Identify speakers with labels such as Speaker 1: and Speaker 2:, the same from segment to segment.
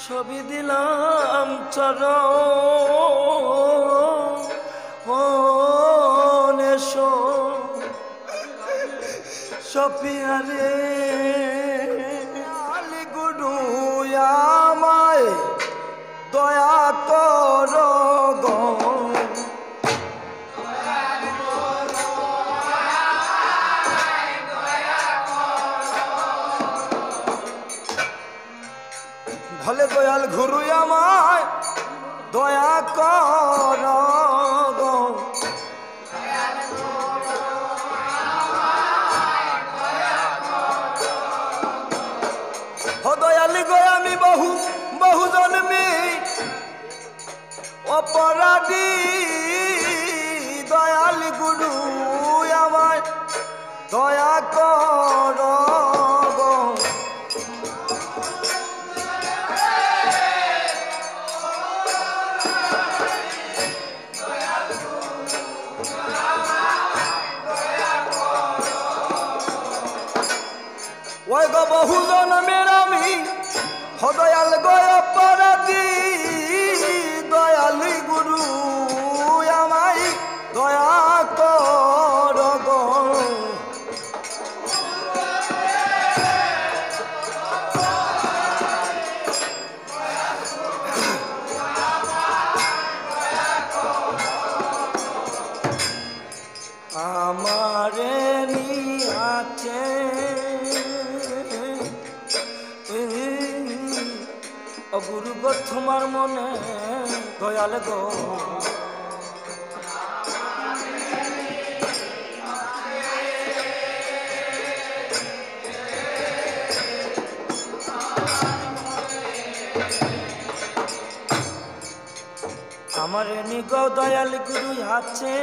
Speaker 1: সবই দিলাম চরণ এসো সপিয়ারে আলি গুরু আমায় দয়া কর গো ভলে দয়াল গুরু আমায় দয়া কর গো ও দয়াল গো আমি বহু জন্মে অপরাধী দয়াল গুরু আমায় দয়া কর গো ওই গো বহু জন্মের আমি ও দয়াল গো অপরাধী দয়াল গুরু আমায় দয়া কর গো আমারে নিয়াছে ও গুরু গো তোমার মনে দয়াল গো আমার নিগ দয়াল গুরু আছে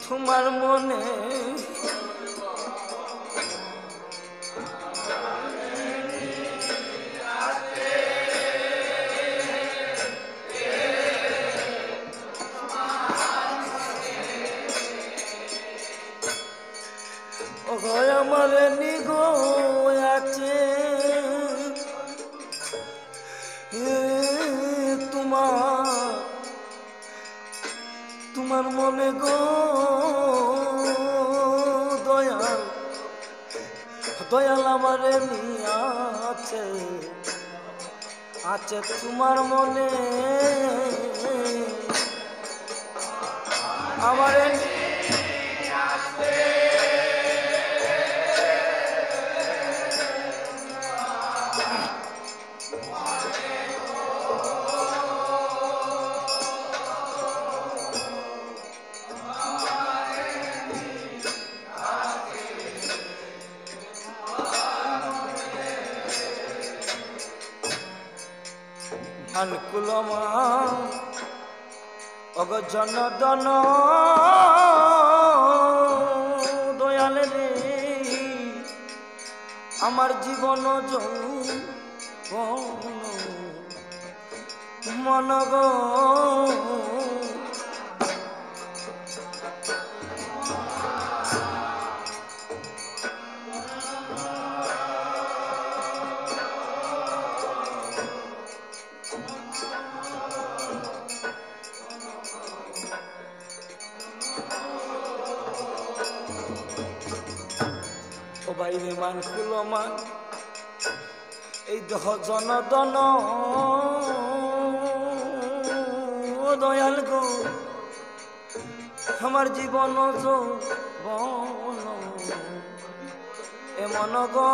Speaker 1: তোমার মনে আমার নিগো আছে তোমার মনে গো দয়াল দয়াল আমার নিয়ে আছে তোমার মনে আমার আনকুলমা অগ জনদন দয়াল রে আমার জীবন মন গো বাইরে মান কুলমান এই দেহ জনদন দয়াল গো আমার জীবন যৌবন এ মন গো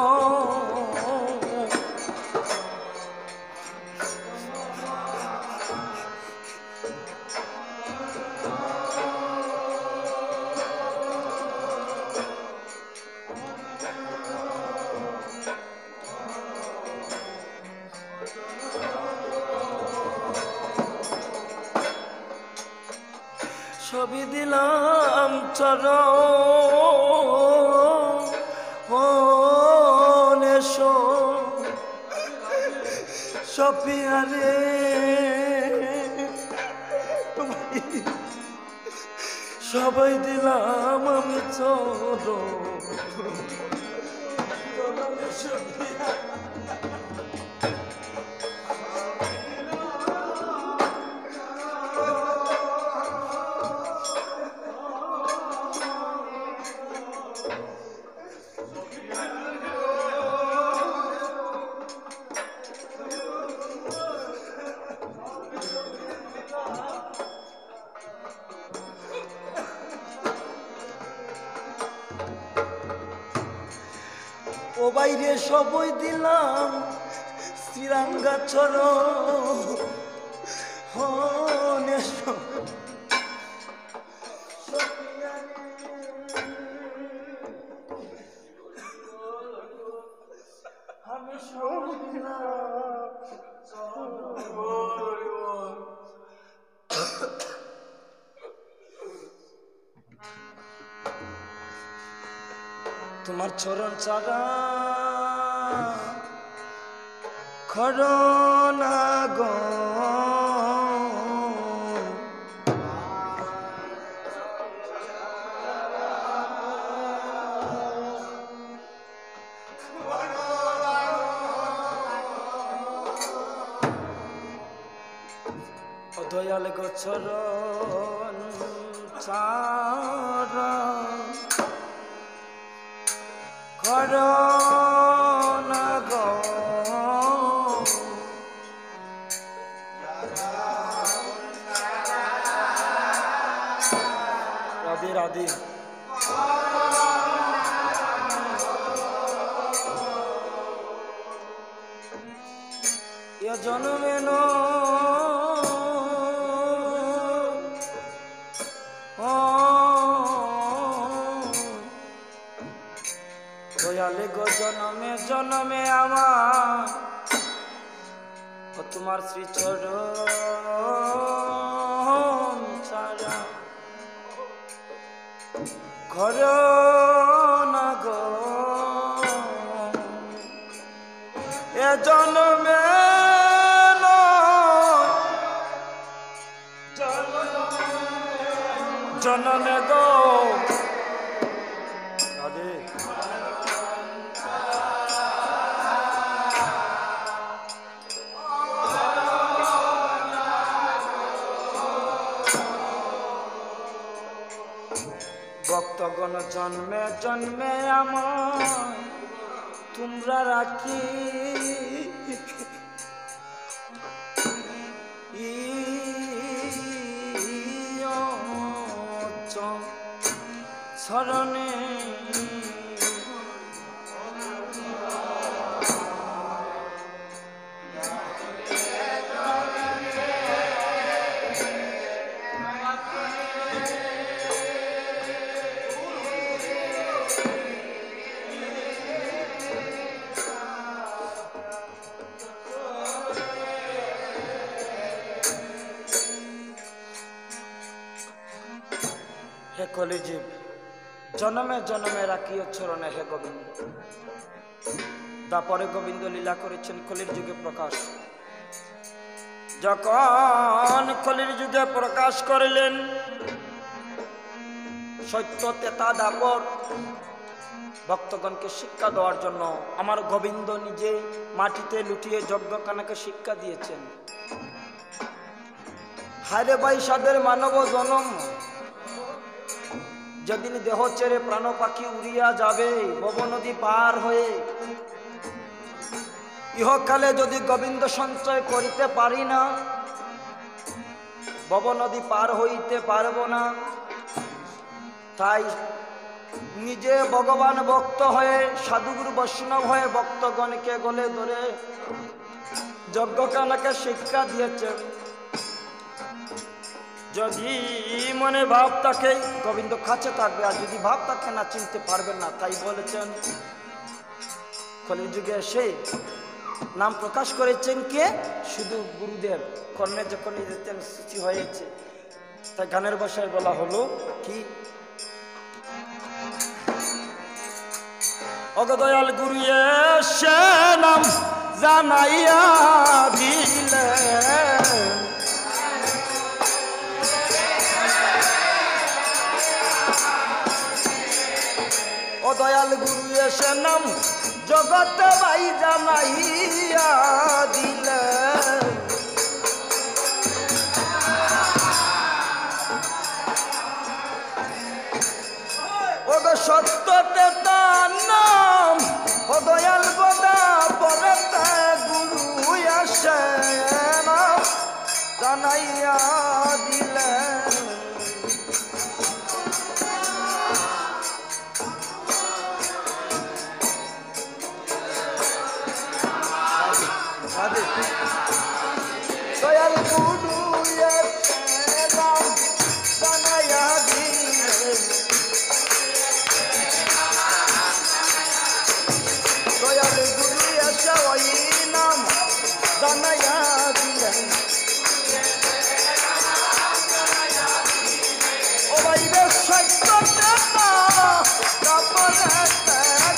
Speaker 1: সবই দিলাম চরণ এসো সপিয়ারে সবাই দিলাম আমি চরণ ও বাইরে সবই দিলাম শ্রীরাঙ্গা চর আমি সব তোমার চরণ চারা খরনা গো দয়াল গো চরণ চারা খরনা গো রাধে রাধে এ জন্মে দয়ালে গো জনমে জনমে আমার তোমার শ্রীচরণ ছাড়া ঘর না গো এ জনমে জনমে গো রাধে ভক্তগণ জন্মে জন্মে আমার তোমরা রাখি শরণে হে কলিজীব জনমে জনমে রাখিও চরণে হে গোবিন্দ। তারপরে গোবিন্দ লীলা করেছেন কলির যুগে প্রকাশ। যখন কলির যুগে প্রকাশ করিলেন সত্য তেতা দাপর ভক্তগণকে শিক্ষা দেওয়ার জন্য আমার গোবিন্দ নিজে মাটিতে লুটিয়ে যজ্ঞকানাকে শিক্ষা দিয়েছেন। হায়রে ভাই সাদের মানব জনম, যেদিন দেহ ছেড়ে প্রাণ পাখি উড়িয়া যাবে ভব নদী পার হয়ে, ইহকালে যদি গোবিন্দ সঞ্চয় করিতে পারি না ভব নদী পার হইতে পারব না। তাই নিজে ভগবান ভক্ত হয়ে সাধুগুরু বৈষ্ণব হয়ে ভক্তগণকে গলে ধরে যজ্ঞকানাকে শিক্ষা দিয়েছেন। যদি মনে ভাব থাকে গোবিন্দ কাছে থাকবে, আর যদি ভাব থাকে না চিনতে পারবেন না। তাই বলেছেন কলিযুগে এসে নাম প্রকাশ করেছেন কে? শুধু গুরুদেব। কর্ণে যখন যেতেন সূচি হয়েছে, তাই গানের ভাষায় বলা হলো কি, অগদয়াল গুরু এসে নাম জানাইয়া দিলে, ও দয়াল গুরু এসে নাম জগতে ভাই জানাইয়া দিলে ওগো সত্যতে তার নাম ও দয়াল গোদা পরতে গুরু আসে নাম জানাইয়া দিলেন দয়াল গুরু এসে নাম জানাইয়া দিলেন দয়াল গুরু এসে ওই নাম জানাইয়া দিলেন ও ভাই রে সত্যতে তারপরে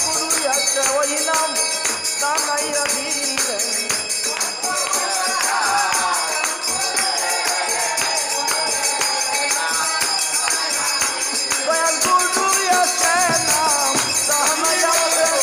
Speaker 1: গুরু এসে ওই নাম জানাইয়া দিলেন দয়াল গুরু এসে নাম জানাইয়া দিলেন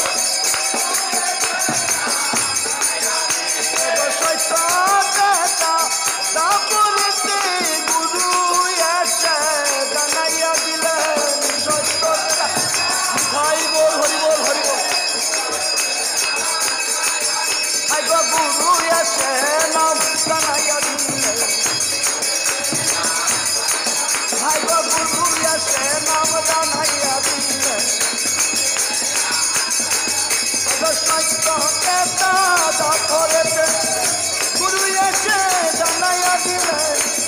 Speaker 1: গুরু এসে জানাইয়া দিলেন